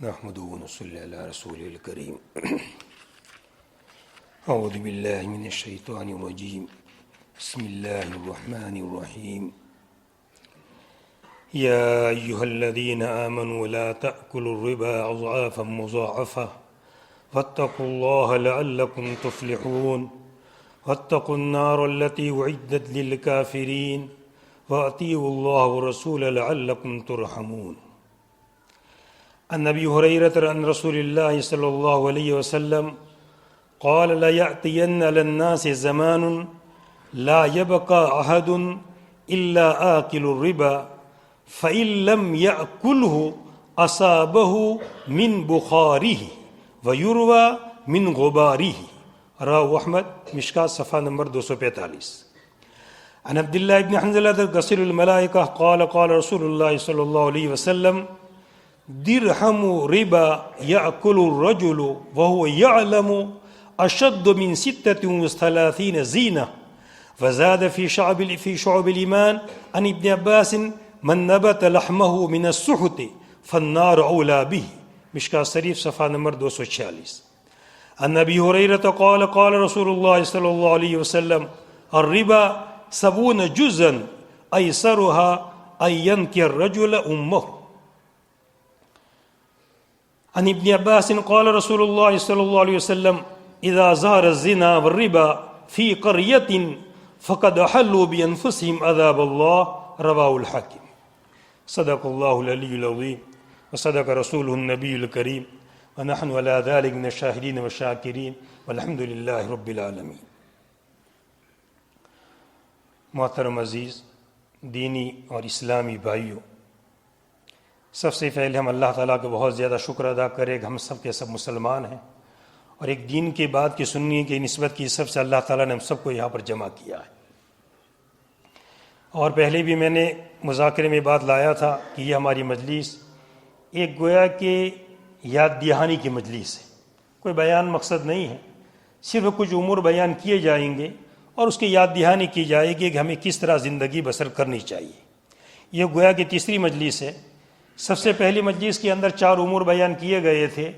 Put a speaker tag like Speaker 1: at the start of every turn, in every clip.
Speaker 1: نحمده ونصلي على رسوله الكريم. أعوذ بالله من الشيطان الرجيم. بسم الله الرحمن الرحيم. يا أيها الذين آمنوا لا تأكلوا الربا أضعافا مضاعفة واتقوا الله لعلكم تفلحون واتقوا النار التي أعدت للكافرين وأطيعوا الله ورسوله لعلكم ترحمون. عن أبي هريرة عن رسول الله صلى الله عليه وسلم قال لا يأتين على الناس زمان لا يبقى أحد إلا آكل الربا فإن لم يأكله أصابه من بخاره ويروى من غباره. رواه أحمد مشکات صفحہ نمبر 245. عن عبد الله بن حنظلة غسيل الملائكة قال قال رسول الله صلى الله عليه وسلم درهم ربا يأكل الرجل وهو يعلم أشد من 36 زينة. وزاد في شعب الإيمان عن ابن عباس من نبت لحمه من السحت فالنار أولى به. مشکات شریف صفحہ نمبر 246. عن أبي هريرة قال قال رسول الله صلى الله عليه وسلم الربا 70 جزءا أيسرها أن ينكي الرجل أمه. عن ابن عباس قال رسول الله صلى الله عليه وسلم إذا ظهر الزنا والربا في قرية فقد أحلوا بأنفسهم عذاب الله. رواه الحاكم. صدق الله العلي العظيم وصدق رسوله النبي الكريم ونحن على ذلك من الشاهدين والشاكرين والحمد لله رب العالمين. محترم عزیز دینی اور اسلامی بھائیوں، سب سے پہلے ہم اللہ تعالیٰ کا بہت زیادہ شکر ادا کریں کہ ہم سب کے سب مسلمان ہیں، اور ایک دین کے بات کی سننے کی نسبت کی سب سے اللہ تعالیٰ نے ہم سب کو یہاں پر جمع کیا ہے. اور پہلے بھی میں نے مذاکرے میں بات لایا تھا کہ یہ ہماری مجلس ایک گویا کہ یاد دہانی کی مجلس ہے. کوئی بیان مقصد نہیں ہے، صرف کچھ امور بیان کیے جائیں گے اور اس کی یاد دہانی کی جائے گی کہ ہمیں کس طرح زندگی بسر کرنی چاہیے. یہ گویا کہ تیسری مجلس ہے. سب سے پہلی مجلس کے اندر 4 امور بیان کیے گئے تھے: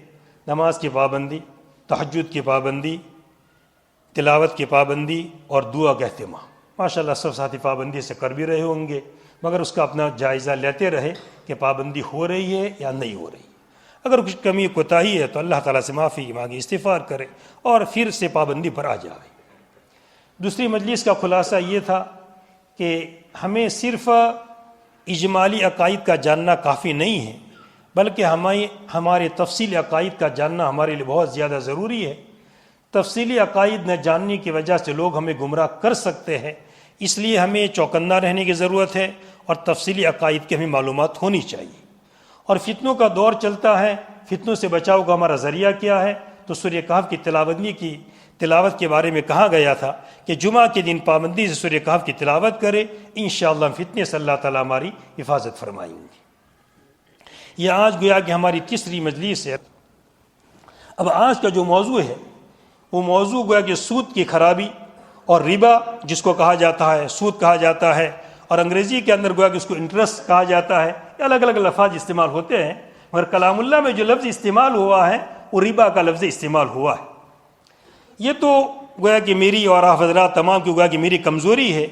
Speaker 1: نماز کی پابندی، تہجد کی پابندی، تلاوت کی پابندی اور دعا کا اہتمام. ماشاءاللہ سب ساتھی پابندی سے کر بھی رہے ہوں گے، مگر اس کا اپنا جائزہ لیتے رہے کہ پابندی ہو رہی ہے یا نہیں ہو رہی. اگر کچھ کمی کوتاہی ہے تو اللہ تعالیٰ سے معافی مانگے، استغفار کرے اور پھر سے پابندی پر آ جائے. دوسری مجلس کا خلاصہ یہ تھا کہ ہمیں صرف اجمالی عقائد کا جاننا کافی نہیں ہے، بلکہ ہمارے تفصیلی عقائد کا جاننا ہمارے لیے بہت زیادہ ضروری ہے. تفصیلی عقائد نہ جاننے کی وجہ سے لوگ ہمیں گمراہ کر سکتے ہیں، اس لیے ہمیں چوکنا رہنے کی ضرورت ہے اور تفصیلی عقائد کی ہمیں معلومات ہونی چاہیے. اور فتنوں کا دور چلتا ہے، فتنوں سے بچاؤ کا ہمارا ذریعہ کیا ہے؟ تو سورہ کہف کی تلاوت کے بارے میں کہا گیا تھا کہ جمعہ کے دن پابندی سے سورہ کہف کی تلاوت کرے، انشاءاللہ فتنے سے اللہ تعالیٰ ہماری حفاظت فرمائیں گے. یہ آج گویا کہ ہماری تیسری مجلس ہے. اب آج کا جو موضوع ہے وہ موضوع گویا کہ سود کی خرابی اور ربا جس کو کہا جاتا ہے، سود کہا جاتا ہے، اور انگریزی کے اندر گویا کہ اس کو انٹرسٹ کہا جاتا ہے. الگ الگ لفظ استعمال ہوتے ہیں، مگر کلام اللہ میں جو لفظ استعمال ہوا ہے وہ ربا کا لفظ استعمال ہوا ہے. یہ تو گویا کہ میری اور آپ حضرات تمام کی گویا کہ میری کمزوری ہے.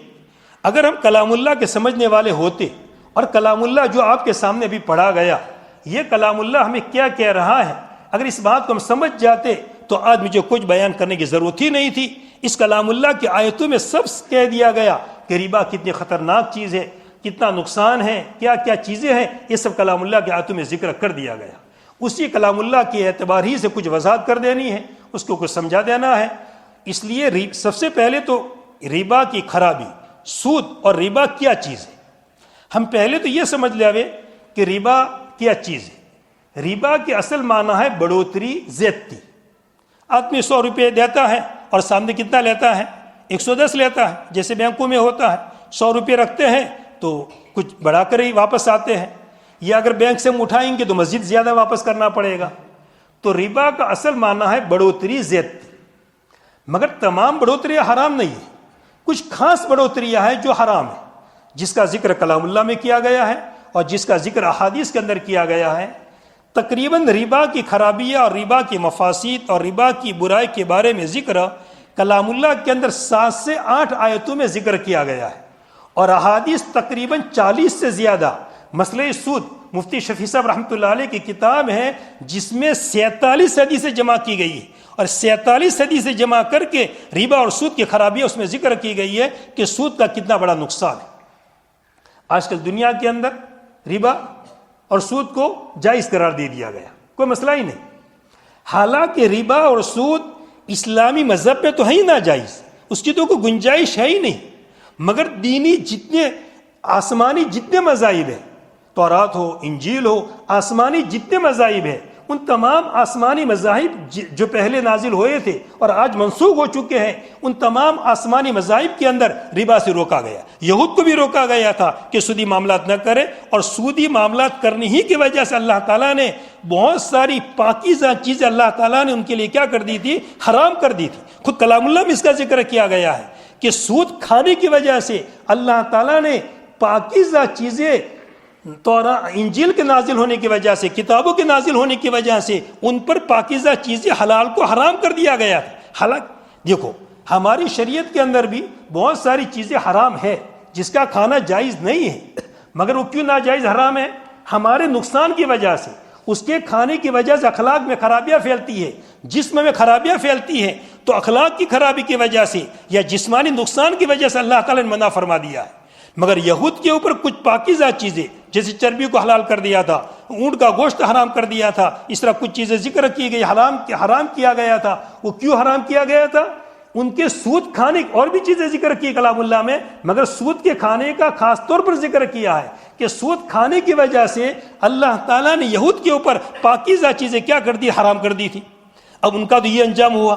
Speaker 1: اگر ہم کلام اللہ کے سمجھنے والے ہوتے اور کلام اللہ جو آپ کے سامنے ابھی پڑھا گیا، یہ کلام اللہ ہمیں کیا کہہ رہا ہے، اگر اس بات کو ہم سمجھ جاتے تو آج مجھے کچھ بیان کرنے کی ضرورت ہی نہیں تھی. اس کلام اللہ کی آیتوں میں سب کہہ دیا گیا کہ ربا کتنی خطرناک چیز ہے، کتنا نقصان ہے، کیا کیا چیزیں ہیں، یہ سب کلام اللہ کی آیتوں میں ذکر کر دیا گیا. اسی کلام اللہ کے اعتبار ہی سے کچھ وضاحت کر دینی ہے، اس کو کچھ سمجھا دینا ہے. اس لیے سب سے پہلے تو ربا کی خرابی، سود اور ربا کیا چیز ہے. ہم پہلے تو یہ سمجھ لے کہ ربا کیا چیز ہے. ربا کے اصل معنی ہے بڑھوتری، زیادتی. آدمی 100 روپے دیتا ہے اور سامنے کتنا لیتا ہے؟ 110 لیتا ہے. جیسے بینکوں میں ہوتا ہے، 100 روپے رکھتے ہیں تو کچھ بڑھا کر ہی واپس آتے ہیں، یا اگر بینک سے ہم اٹھائیں گے تو مزید زیادہ واپس کرنا پڑے گا. تو ربا کا اصل معنی ہے بڑھوتری، زیادتی. مگر تمام بڑھوتریاں حرام نہیں ہے، کچھ خاص بڑھوتریاں ہیں جو حرام ہیں، جس کا ذکر کلام اللہ میں کیا گیا ہے اور جس کا ذکر احادیث کے اندر کیا گیا ہے. تقریباً ربا کی خرابیاں اور ربا کی مفاسد اور ربا کی برائی کے بارے میں ذکر کلام اللہ کے اندر 7 سے 8 آیتوں میں ذکر کیا گیا ہے، اور احادیث تقریباً 40 سے زیادہ۔ مسئلہ سود مفتی شفیع صاحب رحمۃ اللہ علیہ کی کتاب ہے جس میں 47 حدیثیں جمع کی گئی ہے، اور 47 حدیثیں جمع کر کے ربا اور سود کی خرابیاں اس میں ذکر کی گئی ہے کہ سود کا کتنا بڑا نقصان ہے۔ آج کل دنیا کے اندر ربا اور سود کو جائز قرار دے دیا گیا، کوئی مسئلہ ہی نہیں، حالانکہ ربا اور سود اسلامی مذہب میں تو ہے ہی ناجائز، اس کی تو کوئی گنجائش ہے ہی نہیں، مگر دینی جتنے آسمانی جتنے مذاہب ہیں، تورات ہو، انجیل ہو، آسمانی جتنے مذاہب ہیں، ان تمام آسمانی مذاہب جو پہلے نازل ہوئے تھے اور آج منسوخ ہو چکے ہیں، ان تمام آسمانی مذاہب کے اندر ربا سے روکا گیا۔ یہود کو بھی روکا گیا تھا کہ سودی معاملات نہ کرے، اور سودی معاملات کرنے ہی کی وجہ سے اللہ تعالیٰ نے بہت ساری پاکیزہ چیزیں اللہ تعالیٰ نے ان کے لیے کیا کر دی تھی؟ حرام کر دی تھی۔ خود کلام اللہ میں اس کا ذکر کیا گیا ہے کہ سود کھانے کی وجہ سے اللہ تعالیٰ نے پاکیزہ چیزیں انجیل کے نازل ہونے کی وجہ سے، کتابوں کے نازل ہونے کی وجہ سے ان پر پاکیزہ چیزیں حلال کو حرام کر دیا گیا تھا۔ حالانکہ دیکھو ہماری شریعت کے اندر بھی بہت ساری چیزیں حرام ہے جس کا کھانا جائز نہیں ہے، مگر وہ کیوں ناجائز حرام ہے؟ ہمارے نقصان کی وجہ سے، اس کے کھانے کی وجہ سے اخلاق میں خرابیاں پھیلتی ہے، جسم میں خرابیاں پھیلتی ہیں، تو اخلاق کی خرابی کی وجہ سے یا جسمانی نقصان کی وجہ سے اللہ تعالیٰ نے منع فرما دیا ہے۔ مگر یہود کے اوپر کچھ پاکیزہ چیزیں جیسے چربی کو حلال کر دیا تھا، اونٹ کا گوشت حرام کر دیا تھا، اس طرح کچھ چیزیں ذکر کی گئی، حرام کیا گیا تھا۔ وہ کیوں حرام کیا گیا تھا؟ ان کے سود کھانے اور بھی چیزیں ذکر کی کلام اللہ میں، مگر سود کے کھانے کا خاص طور پر ذکر کیا ہے کہ سود کھانے کی وجہ سے اللہ تعالیٰ نے یہود کے اوپر پاکیزہ چیزیں کیا کر دی؟ حرام کر دی تھی۔ اب ان کا تو یہ انجام ہوا۔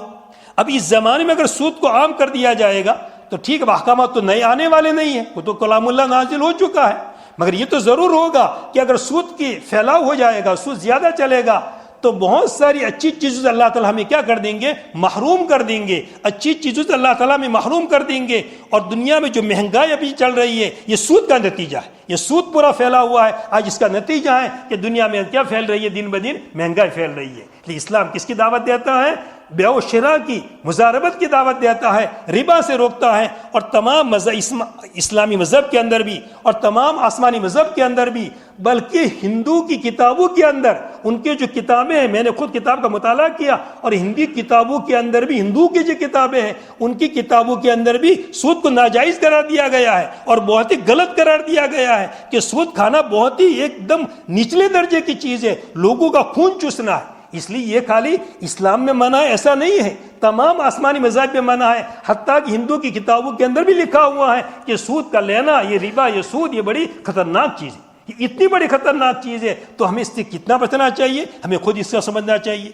Speaker 1: اب اس زمانے میں اگر سود کو عام کر دیا جائے گا تو ٹھیک ہے، احکامات تو نئے آنے والے نہیں ہیں، وہ تو کلام اللہ نازل ہو چکا ہے، مگر یہ تو ضرور ہوگا کہ اگر سود کی پھیلاؤ ہو جائے گا، سود زیادہ چلے گا، تو بہت ساری اچھی چیزوں سے اللہ تعالیٰ ہمیں کیا کر دیں گے؟ محروم کر دیں گے، اچھی چیزوں سے اللہ تعالیٰ ہمیں محروم کر دیں گے۔ اور دنیا میں جو مہنگائی ابھی چل رہی ہے، یہ سود کا نتیجہ ہے، یہ سود پورا پھیلا ہوا ہے۔ آج اس کا نتیجہ ہے کہ دنیا میں کیا پھیل رہی ہے؟ دن بدن مہنگائی پھیل رہی ہے۔ اسلام کس کی دعوت دیتا ہے؟ بیع و شراء کی، مزاربت کی دعوت دیتا ہے، ربا سے روکتا ہے، اور تمام اسلامی مذہب کے اندر بھی اور تمام آسمانی مذہب کے اندر بھی، بلکہ ہندو کی کتابوں کے اندر، ان کے جو کتابیں ہیں، میں نے خود کتاب کا مطالعہ کیا، اور ہندی کتابوں کے اندر بھی، ہندو کی جو کتابیں ہیں ان کی کتابوں کے اندر بھی سود کو ناجائز قرار دیا گیا ہے، اور بہت ہی غلط قرار دیا گیا ہے کہ سود کھانا بہت ہی ایک دم نچلے درجے کی چیز ہے، لوگوں کا خون چوسنا ہے۔ اس لیے یہ خالی اسلام میں منع ہے ایسا نہیں ہے، تمام آسمانی مذاہب میں منع ہے، حتیٰ کہ ہندو کی کتابوں کے اندر بھی لکھا ہوا ہے کہ سود کا لینا، یہ ربا، یہ سود، یہ بڑی خطرناک چیز ہے، یہ اتنی بڑی خطرناک چیز ہے، تو ہمیں اس سے کتنا بچنا چاہیے، ہمیں خود اس کا سمجھنا چاہیے۔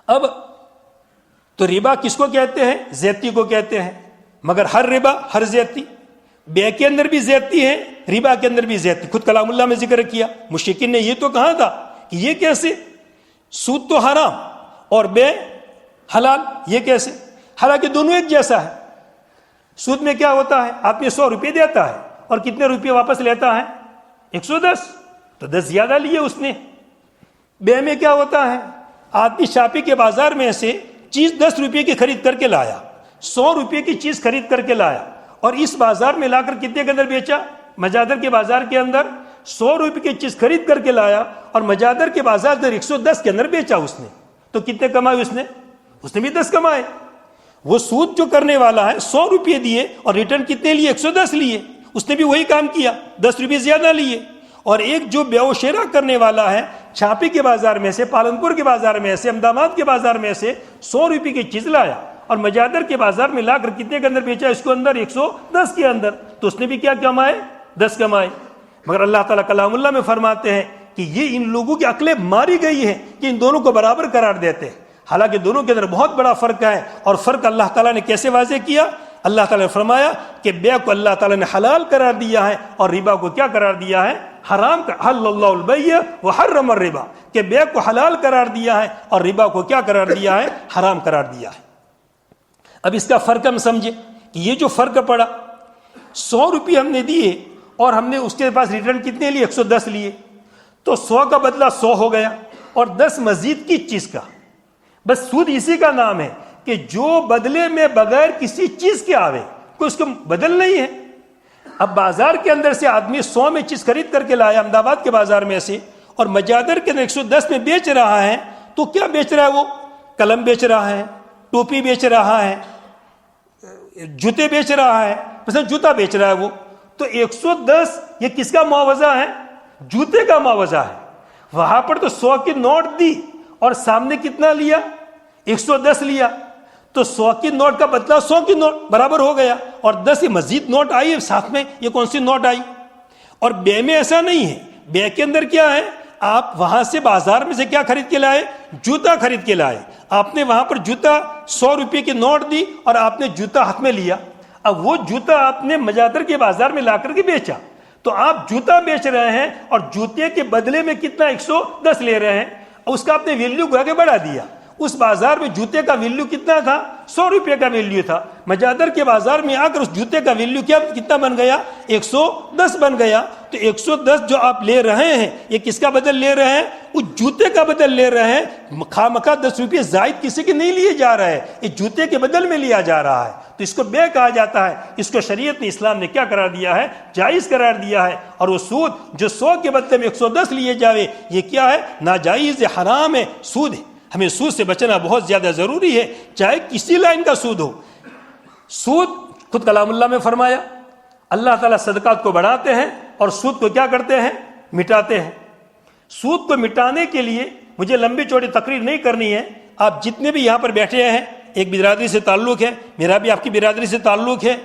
Speaker 1: اب تو ربا کس کو کہتے ہیں؟ زیادتی کو کہتے ہیں، مگر ہر ربا، ہر زیادتی، بیع کے اندر بھی زیادتی ہے، ربا کے اندر بھی زیادتی۔ خود کلام اللہ میں ذکر کیا، مشرکین نے یہ تو کہا تھا کہ یہ کیسے؟ سود تو حرام اور بیع حلال، یہ کیسے؟ حالانکہ دونوں ایک جیسا ہے۔ سود میں کیا ہوتا ہے؟ آدمی 100 روپے دیتا ہے اور کتنے روپے واپس لیتا ہے؟ 110، تو 10 زیادہ لیے اس نے۔ بیع میں کیا ہوتا ہے؟ آدمی شاپی کے بازار میں سے چیز 10 روپے کی خرید کر کے لایا، 100 روپے کی چیز خرید کر کے لایا، اور اس بازار میں لا کر کتنے کے اندر بیچا؟ مجادر کے بازار کے اندر 100 روپے کی چیز خرید کر کے لایا، اور مجادر کے بازار میں 110 کے اندر بیچا اس نے، تو کتنے کمائے اس نے بھی 10 کمائے۔ وہ سود جو کرنے والا ہے 100 روپے دیے اور ریٹرن کتنے لیے؟ 110 لیے، اس نے بھی وہی کام کیا، 10 روپے زیادہ لیے۔ اور ایک جو بیع و شراء کرنے والا ہے، چھاپی کے بازار میں سے، پالنپور کے بازار میں سے، احمدآباد کے بازار میں سے 100 روپے کی چیز لایا اور مجادر کے بازار میں لا کر کتنے کے اندر بیچا؟ اس کو اندر 110 کے اندر، تو اس نے بھی کیا کمائے؟ 10 کمائے۔ مگر اللہ تعالیٰ کلام اللہ میں فرماتے ہیں کہ یہ ان لوگوں کی عقلیں ماری گئی ہیں کہ ان دونوں کو برابر قرار دیتے ہیں، حالانکہ دونوں کے اندر بہت بڑا فرق ہے۔ اور فرق اللہ تعالیٰ نے کیسے واضح کیا؟ اللہ تعالیٰ نے فرمایا کہ بیع کو اللہ تعالیٰ نے حلال قرار دیا ہے اور ربا کو کیا قرار دیا ہے؟ حرام۔ حل اللہ البیع وحرم الربا، کہ بیع کو حلال قرار دیا ہے اور ربا کو کیا قرار دیا ہے؟ حرام قرار دیا ہے۔ اب اس کا فرق ہم سمجھے کہ یہ جو فرق پڑا، 100 روپے ہم نے دیے اور ہم نے اس کے پاس ریٹرن کتنے لیے؟ 110 لیے، تو 100 کا بدلہ 100 ہو گیا اور 10 مزید کس چیز کا؟ بس سود اسی کا نام ہے کہ جو بدلے میں بغیر کسی چیز کے آوے، کوئی اس کو بدل نہیں ہے۔ اب بازار کے اندر سے آدمی 100 میں چیز خرید کر کے لایا احمد آباد کے بازار میں سے، اور مجادر کے اندر 110 میں بیچ رہا ہے، تو کیا بیچ رہا ہے؟ وہ قلم بیچ رہا ہے، ٹوپی بیچ رہا ہے، جوتے بیچ رہا ہے، مثلا جوتا بیچ رہا ہے وہ، تو 110 یہ کس کا معاوضہ ہے؟ جوتے کا معاوضہ ہے۔ وہاں پر تو 100 کی نوٹ دی اور سامنے کتنا لیا؟ 110 لیا، تو 100 کی نوٹ کا بدلہ 100 کی نوٹ برابر ہو گیا، اور 10 مزید نوٹ آئی ساتھ میں، یہ کون سی نوٹ آئی؟ اور بے میں ایسا نہیں ہے، بے کے اندر کیا ہے؟ آپ وہاں سے بازار میں سے کیا خرید کے لائے؟ جوتا خرید کے لائے، آپ نے وہاں پر جوتا 100 روپے کی نوٹ دی اور آپ نے جوتا ہاتھ میں لیا، اب وہ جوتا آپ نے مجادر کے بازار میں لا کر کے بیچا، تو آپ جوتا بیچ رہے ہیں اور جوتے کے بدلے میں کتنا؟ 110 لے رہے ہیں، اور اس کا آپ نے ویلیو گوا کے بڑھا دیا۔ اس بازار میں جوتے کا ویلیو کتنا تھا؟ 100 روپے کا ویلیو تھا، مجادر کے بازار میں آ کر اس جوتے کا ویلیو کتنا بن گیا؟ 110 بن گیا۔ تو 110 جو آپ لے رہے ہیں، یہ کس کا بدل لے رہے ہیں؟ اس جوتے کا بدل لے رہے ہیں، خامخواہ 10 روپے زائد کسی کے نہیں لیے جا رہے ہیں، یہ جوتے کے بدل میں لیا جا رہا ہے، تو اس کو بے کہا جاتا ہے۔ اس کو شریعت نے، اسلام نے کیا قرار دیا ہے؟ جائز قرار دیا ہے۔ اور وہ سود جو 100 کے بدلے میں 110 لیے جاوے، یہ کیا ہے؟ ناجائز، حرام ہے، سود ہے۔ ہمیں سود سے بچنا بہت زیادہ ضروری ہے، چاہے کسی لائن کا سود ہو۔ سود خود کلام اللہ میں فرمایا، اللہ تعالیٰ صدقات کو بڑھاتے ہیں اور سود کو کیا کرتے ہیں؟ مٹاتے ہیں۔ سود کو مٹانے کے لیے مجھے لمبی چوڑی تقریر نہیں کرنی ہے، آپ جتنے بھی یہاں پر بیٹھے ہیں، ایک برادری سے تعلق ہے، میرا بھی آپ کی برادری سے تعلق ہے۔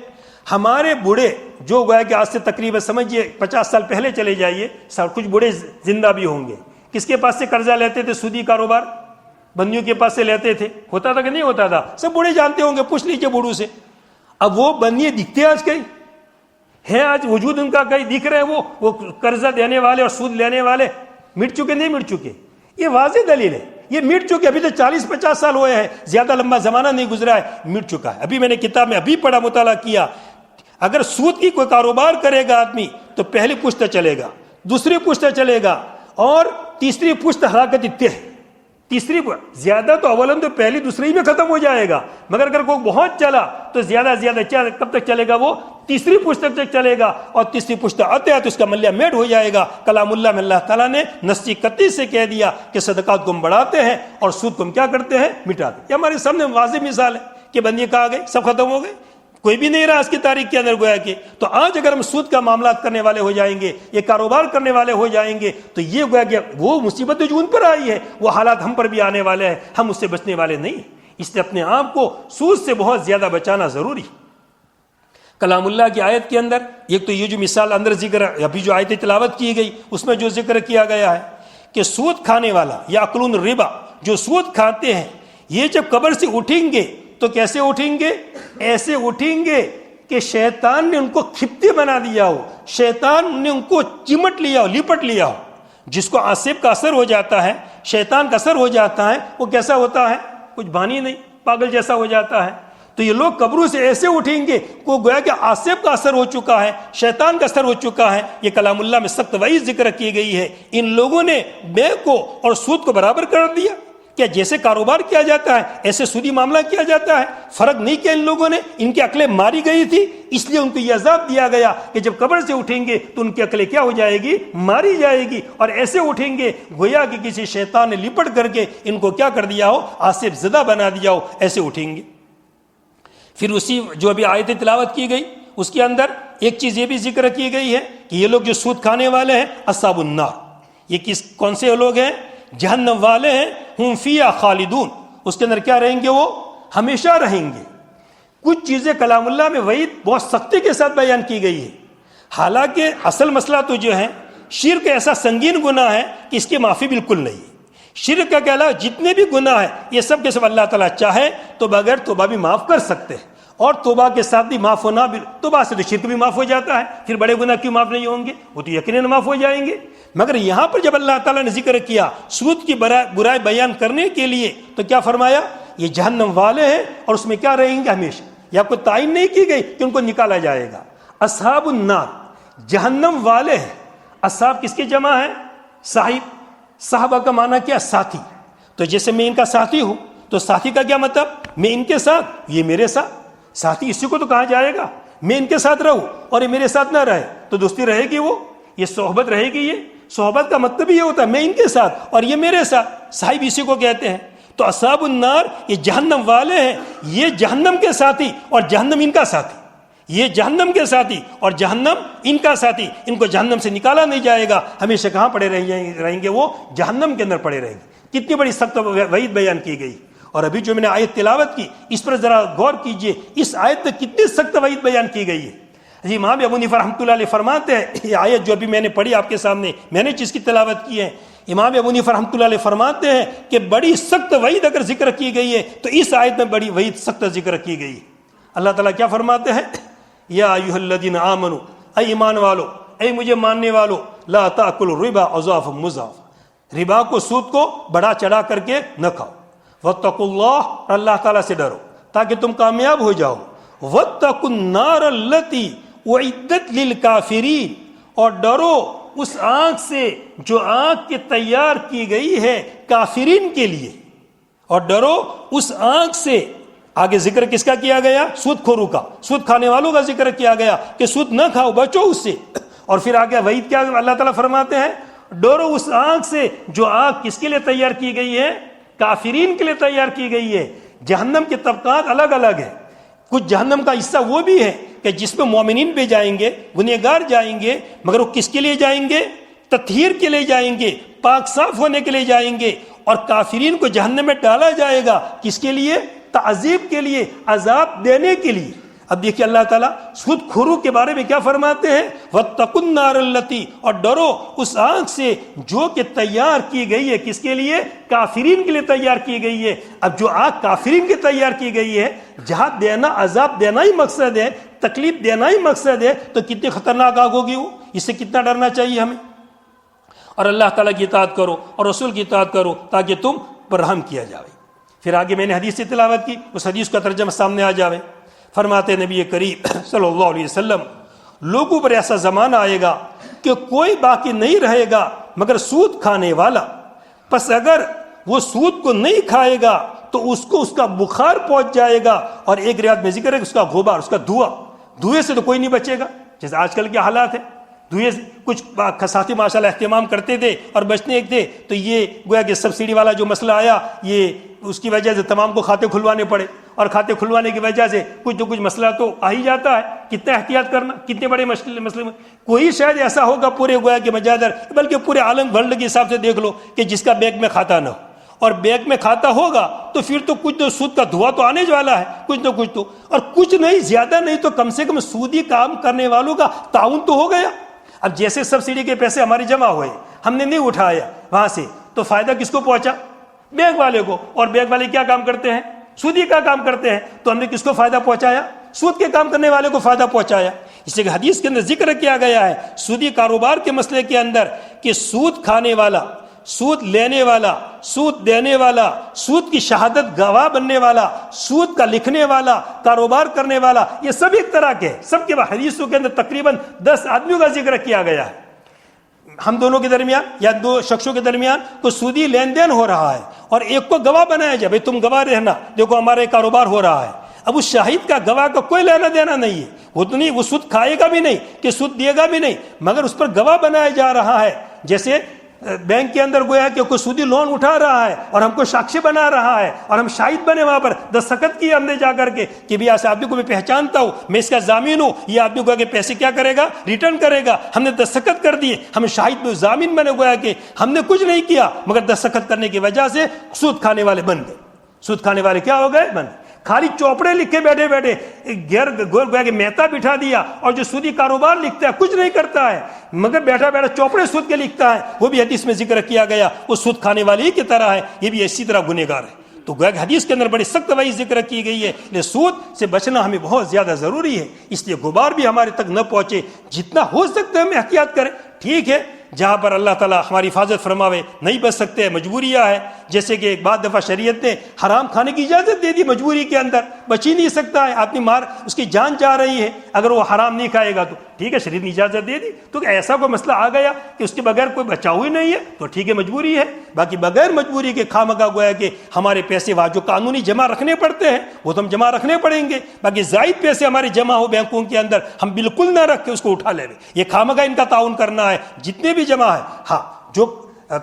Speaker 1: ہمارے بوڑھے جو گویا کہ آج سے تقریباً سمجھیے 50 سال پہلے چلے جائیے، کچھ بوڑھے زندہ بھی ہوں گے، کس کے پاس سے قرضہ لیتے تھے؟ سودی کاروبار بندیوں کے پاس سے لیتے تھے، ہوتا تھا کہ نہیں ہوتا تھا؟ سب بوڑھے جانتے ہوں گے، پوچھ لیجیے بوڑھوں سے۔ اب وہ بندیے دکھتے آج کہیں ہیں؟ آج وجود ان کا کہیں دکھ رہے ہیں؟ وہ قرضہ دینے والے اور سود لینے والے مٹ چکے نہیں مٹ چکے؟ یہ واضح دلیل ہے، یہ مٹ چکے، ابھی تو 40-50 سال ہوئے ہیں، زیادہ لمبا زمانہ نہیں گزرا ہے، مٹ چکا ہے۔ ابھی میں نے کتاب میں ابھی پڑھا، مطالعہ کیا، اگر سود کی کوئی کاروبار کرے گا آدمی تو پہلی پشت چلے گا، دوسری پشت چلے گا، اور تیسری پشت حرکت اتنے ہے، تیسری زیادہ تو اولن تو پہلی دوسری میں ختم ہو جائے گا، مگر اگر کوئی بہت چلا تو زیادہ کب تک چلے گا؟ وہ تیسری پشت تک چلے گا، اور تیسری پشت آتے آتے اس کا ملیہ میٹ ہو جائے گا۔ کلام اللہ میں اللہ تعالیٰ نے نصی قطعی سے کہہ دیا کہ صدقات کو ہم بڑھاتے ہیں اور سود کو ہم کیا کرتے ہیں؟ مٹاتے ہیں۔ یہ ہمارے سامنے واضح مثال ہے کہ بندیے کہا گئے، سب ختم ہو گئے، کوئی بھی نہیں رہا اس کی تاریخ کے اندر گویا کہ۔ تو آج اگر ہم سود کا معاملات کرنے والے ہو جائیں گے، یہ کاروبار کرنے والے ہو جائیں گے، تو یہ گویا کہ وہ مصیبت جو ان پر آئی ہے، وہ حالات ہم پر بھی آنے والے ہیں، ہم اس سے بچنے والے نہیں۔ اس لیے اپنے آپ کو سود سے بہت زیادہ بچانا ضروری۔ کلام اللہ کی آیت کے اندر ایک تو یہ جو مثال اندر ذکر، ابھی جو آیت تلاوت کی گئی اس میں جو ذکر کیا گیا ہے کہ سود کھانے والا یا اکلون الربا، جو سود کھاتے ہیں، یہ جب قبر سے اٹھیں گے تو کیسے اٹھیں گے؟ ایسے اٹھیں گے کہ شیطان نے ان کو کھپتے بنا دیا ہو، شیطان نے ان کو چمٹ لیا ہو، لپٹ لیا ہو۔ جس کو آصف کا اثر ہو جاتا ہے، شیطان کا اثر ہو جاتا ہے، وہ کیسا ہوتا ہے؟ کچھ بانی نہیں، پاگل جیسا ہو جاتا ہے۔ تو یہ لوگ قبروں سے ایسے اٹھیں گے کو گویا کہ آصف کا اثر ہو چکا ہے، شیطان کا اثر ہو چکا ہے۔ یہ کلام اللہ میں سخت وعید ذکر کی گئی ہے۔ ان لوگوں نے بے کو اور سود کو برابر کر دیا، کیا جیسے کاروبار کیا جاتا ہے ایسے سودی معاملہ کیا جاتا ہے؟ فرق نہیں کیا ان لوگوں نے، ان کی عقلیں ماری گئی تھی، اس لیے ان کو یہ عذاب دیا گیا کہ جب قبر سے اٹھیں گے تو ان کی عقلیں کیا ہو جائے گی؟ ماری جائے گی، اور ایسے اٹھیں گے گویا کہ کسی شیطان نے لپٹ کر کے ان کو کیا کر دیا ہو؟ آصف زدہ بنا دیا ہو، ایسے اٹھیں گے۔ پھر اسی جو ابھی آیت تلاوت کی گئی اس کے اندر ایک چیز یہ بھی ذکر کی گئی ہے کہ یہ لوگ جو سود کھانے والے ہیں، اصحاب النار، یہ کون سے لوگ ہیں؟ جہنم والے ہیں، ہم فیہا خالدون، اس کے اندر کیا رہیں گے؟ وہ ہمیشہ رہیں گے۔ کچھ چیزیں کلام اللہ میں وعید بہت سختی کے ساتھ بیان کی گئی ہے، حالانکہ اصل مسئلہ تو جو ہے شرک ایسا سنگین گناہ ہے کہ اس کی معافی بالکل نہیں ہے۔ شرک کا کہنا جتنے بھی گناہ ہیں یہ سب کے سب اللہ تعالیٰ چاہے تو بغیر توبہ بھی معاف کر سکتے ہیں، اور توبہ کے ساتھ بھی معاف ہونا بھی، توبہ سے تو شرک بھی معاف ہو جاتا ہے، پھر بڑے گناہ کیوں معاف نہیں ہوں گے؟ وہ تو یقیناً معاف ہو جائیں گے۔ مگر یہاں پر جب اللہ تعالیٰ نے ذکر کیا سود کی برائی بیان کرنے کے لیے تو کیا فرمایا؟ یہ جہنم والے ہیں اور اس میں کیا رہیں گے ہمیشہ۔ یا کوئی تعین نہیں کی گئی کہ ان کو نکالا جائے گا۔ اصحاب النار، جہنم والے ہیں۔ اصحاب کس کی جمع ہے؟ صاحب، صحابہ کا معنی کیا؟ ساتھی. تو جیسے میں ان کا ساتھی ہوں تو ساتھی کا کیا مطلب؟ میں ان کے ساتھ، یہ میرے ساتھ. ساتھی اسی کو تو کہا جائے گا. میں ان کے ساتھ رہوں اور یہ میرے ساتھ نہ رہے تو دوستی رہے گی؟ وہ یہ صحبت رہے گی؟ یہ صحبت کا مطلب یہ ہوتا ہے میں ان کے ساتھ اور یہ میرے ساتھ. صاحب اسی کو کہتے ہیں. تو اصحاب النار یہ جہنم والے ہیں، یہ جہنم کے ساتھی اور جہنم ان کا ساتھی. یہ جہنم کے ساتھی اور جہنم ان کا ساتھی. ان کو جہنم سے نکالا نہیں جائے گا، ہمیشہ کہاں پڑے رہیں گے؟ وہ جہنم کے اندر پڑے رہیں گے. کتنی بڑی سخت وعید بیان کی گئی. اور ابھی جو میں نے آیت تلاوت کی اس پر ذرا غور کیجئے، اس آیت میں کتنی سخت وعید بیان کی گئی ہے. جی امام ابو حنیفہ رحمۃ اللہ علیہ فرماتے ہیں، یہ آیت جو ابھی میں نے پڑھی آپ کے سامنے، میں نے جس کی تلاوت کی ہے، امام ابو حنیفہ رحمۃ اللہ علیہ فرماتے ہیں کہ بڑی سخت وعید اگر ذکر کی گئی ہے تو اس آیت میں بڑی وعید سخت ذکر کی گئی. اللہ تعالیٰ کیا فرماتے ہیں؟ یا ایھا الذین آمنوا، اے ایمان والو، اے مجھے ماننے والو، لا تاکلوا الربا اضعافا مضاعفا، ربا کو، سود کو بڑا چڑھا کر کے نہ کھاؤ. واتقوا اللہ، اور اللہ تعالیٰ سے ڈرو تاکہ تم کامیاب ہو جاؤ. واتقوا النار التی اعدت للکافرین، اور ڈرو اس آگ سے جو آگ کے تیار کی گئی ہے کافرین کے لیے. اور ڈرو اس آگ سے. آگے ذکر کس کا کیا گیا؟ سود خوروں کا، سود کھانے والوں کا ذکر کیا گیا کہ سود نہ کھاؤ، بچو اس سے. اور پھر آگے وعید کیا اللہ تعالیٰ فرماتے ہیں؟ ڈرو اس آگ سے جو آگ کس کے لیے تیار کی گئی ہے؟ کافرین کے لیے تیار کی گئی ہے. جہنم کے طبقات الگ الگ ہیں. کچھ جہنم کا حصہ وہ بھی ہے کہ جس میں مومنین بھی جائیں گے، گنہگار جائیں گے، مگر وہ کس کے لیے جائیں گے؟ تطہیر کے لیے جائیں گے، پاک صاف ہونے کے لیے جائیں گے. اور کافرین کو جہنم میں ڈالا جائے گا کس کے لیے؟ تعذیب کے لیے، عذاب دینے کے لیے. اب دیکھیے اللہ تعالیٰ سود خوروں کے بارے میں کیا فرماتے ہیں؟ واتقوا النار التی، اور ڈرو اس آگ سے جو کہ تیار کی گئی ہے کس کے لیے؟ کافرین کے لیے تیار کی گئی ہے. اب جو آگ کافرین کے تیار کی گئی ہے، جہاں دینا، عذاب دینا ہی مقصد ہے، تکلیف دینا ہی مقصد ہے، تو کتنی خطرناک آگ ہوگی وہ. اس سے کتنا ڈرنا چاہیے ہمیں. اور اللہ تعالیٰ کی اطاعت کرو اور رسول کی اطاعت کرو تاکہ تم پر رحم کیا جائے. پھر آگے میں نے حدیث سے تلاوت کی، اس حدیث کا ترجمہ سامنے آ جاوے. فرماتے نبی کریم صلی اللہ علیہ وسلم، لوگوں پر ایسا زمانہ آئے گا کہ کوئی باقی نہیں رہے گا مگر سود کھانے والا. پس اگر وہ سود کو نہیں کھائے گا تو اس کو اس کا بخار پہنچ جائے گا، اور ایک روایت میں ذکر ہے اس کا غبار، اس کا دھوئے سے تو کوئی نہیں بچے گا. جیسے آج کل کے حالات ہیں، دھوئے سے کچھ ساتھی ماشاء اللہ اہتمام کرتے تھے اور بچنے ایک تھے، تو یہ گویا کہ سبسڈی والا جو مسئلہ آیا، یہ اس کی وجہ سے تمام کو کھاتے کھلوانے پڑے، اور کھاتے کھلوانے کی وجہ سے کچھ نہ کچھ مسئلہ تو آ ہی جاتا ہے. کتنا احتیاط کرنا، کتنے بڑے مسئلے میں کوئی شاید ایسا ہوگا پورے گویا کہ مجادر، بلکہ پورے عالم ورلڈ کے حساب سے دیکھ لو کہ جس کا بینک میں کھاتا نہ ہو. اور بینک میں کھاتا ہوگا تو پھر تو کچھ تو سود کا دھواں تو آنے والا ہے، کچھ نہ کچھ تو. اور کچھ نہیں، زیادہ نہیں تو کم سے کم سودی کام کرنے والوں کا تعاون تو ہو گیا. اب جیسے سبسڈی کے پیسے ہمارے جمع ہوئے، ہم نے نہیں اٹھایا وہاں سے، تو فائدہ کس کو پہنچا؟ بینک والے کو. اور بینک والے کیا کام کرتے ہیں؟ سودی کا کام کرتے ہیں. تو ہم نے کس کو فائدہ پہنچایا؟ سود کے کام کرنے والے کو فائدہ پہنچایا. اس لیے حدیث کے اندر ذکر کیا گیا ہے سودی کاروبار کے مسئلے کے اندر کہ سود کھانے والا، سود لینے والا، سود دینے والا، سود کی شہادت گواہ بننے والا، سود کا لکھنے والا، کاروبار کرنے والا، یہ سب ایک طرح کے، سب کے حدیثوں کے اندر تقریباً 10 آدمیوں کا ذکر کیا گیا ہے. ہم دونوں کے درمیان یا دو شخصوں کے درمیان کوئی سودی لین دین ہو رہا ہے اور ایک کو گواہ بنایا جائے، بھائی تم گواہ رہنا، دیکھو ہمارے کاروبار ہو رہا ہے. اب اس شاہد کا، گواہ کا کوئی لینا دینا نہیں ہے، وہ تو نہیں، وہ سود کھائے گا بھی نہیں کہ سود دے گا بھی نہیں، مگر اس پر گواہ بنایا جا رہا ہے. جیسے بینک کے اندر گویا کہ کوئی سودی لون اٹھا رہا ہے اور ہم کو ساکشی بنا رہا ہے اور ہم شاہد بنے وہاں پر، دستخط کیے ہم نے جا کر کے کہ بھی ایسے آدمی کو میں پہچانتا ہوں، میں اس کا ضامین ہوں، یہ آدمی کو کہ پیسے کیا کرے گا؟ ریٹرن کرے گا. ہم نے دستخط کر دیے، ہم شاہد میں ضامین بنے، گویا کہ ہم نے کچھ نہیں کیا مگر دستخط کرنے کی وجہ سے سود کھانے والے بن گئے. سود کھانے والے کیا ہو گئے؟ بن گئے. خالی چوپڑے لکھے بیٹھے بیٹھے گویا کہ مہتا بٹھا دیا، اور جو سودی کاروبار لکھتا ہے کچھ نہیں کرتا ہے مگر بیٹھا بیٹھا چوپڑے سود کے لکھتا ہے، وہ بھی حدیث میں ذکر کیا گیا وہ سود کھانے والے ہی کی طرح ہے، یہ بھی اسی طرح گنہگار ہے. تو گویا کہ حدیث کے اندر بڑی سخت وعید ذکر کی گئی ہے. لیکن سود سے بچنا ہمیں بہت زیادہ ضروری ہے، اس لیے غبار بھی ہمارے تک نہ پہنچے، جتنا ہو سکتا ہے ہم احتیاط کریں. ٹھیک ہے، جہاں پر اللہ تعالیٰ ہماری حفاظت فرماوے نہیں بچ سکتے، مجبوریاں ہے، جیسے کہ ایک بعد دفعہ شریعت نے حرام کھانے کی اجازت دے دی، مجبوری کے اندر بچ ہی نہیں سکتا ہے، آدمی مار اس کی جان جا رہی ہے، اگر وہ حرام نہیں کھائے گا تو ٹھیک ہے شریعت نے اجازت دے دی، تو ایسا کوئی مسئلہ آ گیا کہ اس کے بغیر کوئی بچاؤ ہی نہیں ہے تو ٹھیک ہے مجبوری ہے. باقی بغیر مجبوری کے خواہ گویا کہ ہمارے پیسے جو قانونی جمع رکھنے پڑتے ہیں وہ تو ہم جمع رکھنے پڑیں گے، باقی زائد پیسے ہمارے جمع ہو بینکوں کے اندر ہم بالکل نہ رکھ کے اس کو اٹھا لیں. یہ خواہ ان کا تعاون کرنا ہے جتنے بھی جمع ہے. ہاں جو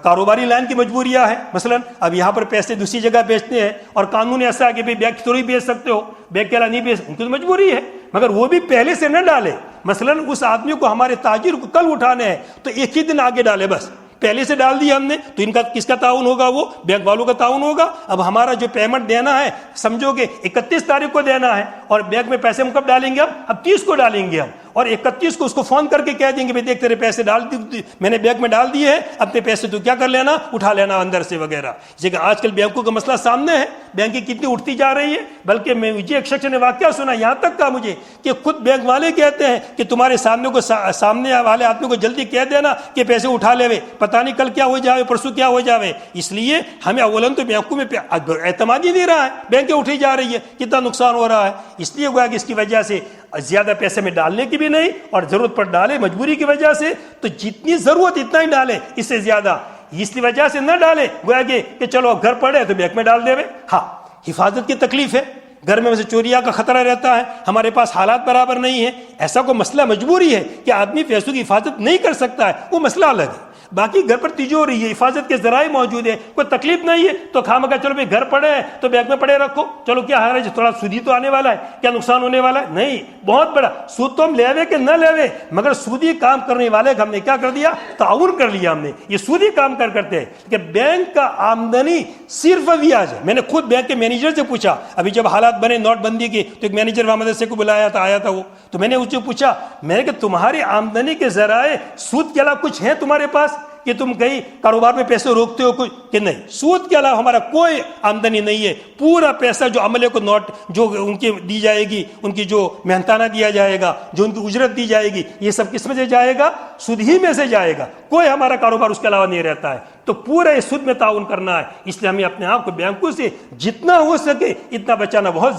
Speaker 1: کاروباری لائن کی مجبوریاں ہیں، مثلا اب یہاں پر پیسے دوسری جگہ بیچتے ہیں اور قانون ایسا ہے کہ بیگ تھوڑی بیچ سکتے ہو، بیگ کے علاوہ نہیں بیچ، ان کی تو مجبوری ہے، مگر وہ بھی پہلے سے نہ ڈالے. مثلا اس آدمی کو ہمارے تاجر کو کل اٹھانے ہیں تو ایک ہی دن آگے ڈالے، بس پہلے سے ڈال دیا ہم نے، تو ان کا کس کا تعاون ہوگا؟ وہ بینک والوں کا تعاون ہوگا. اب ہمارا جو پیمنٹ دینا ہے سمجھو کہ 31 تاریخ کو دینا ہے اور بینک میں پیسے ہم کب ڈالیں گے؟ اب 30 کو ڈالیں گے ہم، اور 31 کو اس کو فون کر کے کہہ دیں گے بھائی دیکھ تیرے پیسے ڈال دی میں نے بینک میں ڈال دیے ہیں، اپنے پیسے تو کیا کر لینا، اٹھا لینا اندر سے وغیرہ. جیسے کہ آج کل بینکوں کا مسئلہ سامنے ہے، بینکیں کتنی اٹھتی جا رہی ہے. بلکہ مجھے ایک شخص نے واقعہ سنا، یہاں تک کہا مجھے کہ خود بینک والے کہتے ہیں کہ تمہارے سامنے والے آدمی کو جلدی کہہ دینا کہ پیسے اٹھا لے، پتہ نہیں کل کیا ہو جائے، پرسوں کیا ہو جائے. اس لیے ہمیں اولاً تو بینکوں میں اعتماد ہی نہیں رہا ہے، بینکیں اٹھی جا رہی ہے، کتنا نقصان ہو رہا ہے. اس لیے ہوا کہ اس کی وجہ سے زیادہ پیسے میں ڈالنے کی بھی نہیں، اور ضرورت پر ڈالے مجبوری کی وجہ سے، تو جتنی ضرورت اتنا ہی ڈالے، اس سے زیادہ اس کی وجہ سے نہ ڈالے گویا کہ چلو گھر پڑے تو بینک میں ڈال دے. ہاں حفاظت کی تکلیف ہے، گھر میں چوریاں کا خطرہ رہتا ہے، ہمارے پاس حالات برابر نہیں ہے، ایسا کوئی مسئلہ مجبوری ہے کہ آدمی پیسوں کی حفاظت نہیں کر سکتا ہے، وہ مسئلہ الگ ہے. باقی گھر پر تجوری ہے، حفاظت کے ذرائع موجود ہیں، کوئی تکلیف نہیں ہے، تو خامخواہ چلو بھائی گھر پڑے ہیں تو بینک میں پڑے رکھو، چلو کیا حرج، تھوڑا سود ہی تو آنے والا ہے، کیا نقصان ہونے والا ہے؟ نہیں، بہت بڑا سود. تو ہم لے کہ نہ لے، مگر سودی کام کرنے والے ہم نے کیا کر دیا، تعاون کر لیا. ہم نے یہ سودی کام کرتے ہیں کہ بینک کا آمدنی صرف بیاج ہے. میں نے خود بینک کے مینیجر سے پوچھا، ابھی جب حالات بنے نوٹ بندی کے، تو ایک مینیجر وہاں مدرسے کو بلایا تھا، آیا تھا وہ، تو میں نے اس سے پوچھا، میں نے کہ تمہاری آمدنی کے ذرائع سود کے علاوہ کچھ ہیں تمہارے پاس کہ تم کہیں کاروبار میں پیسے روکتے ہو کچھ؟ کہ نہیں، سود کے علاوہ ہمارا کوئی آمدنی نہیں ہے. پورا پیسہ جو عملے کو نوٹ جو ان کی دی جائے گی، ان کی جو محنتانہ دیا جائے گا، جو ان کی اجرت دی جائے گی، یہ سب کس میں سے جائے گا؟ سود ہی میں سے جائے گا. کوئی ہمارا کاروبار اس کے علاوہ نہیں رہتا ہے. تو پورا اس سود میں تعاون کرنا ہے. اس لیے ہمیں اپنے آپ کو بینکوں سے جتنا ہو سکے اتنا بچانا بہت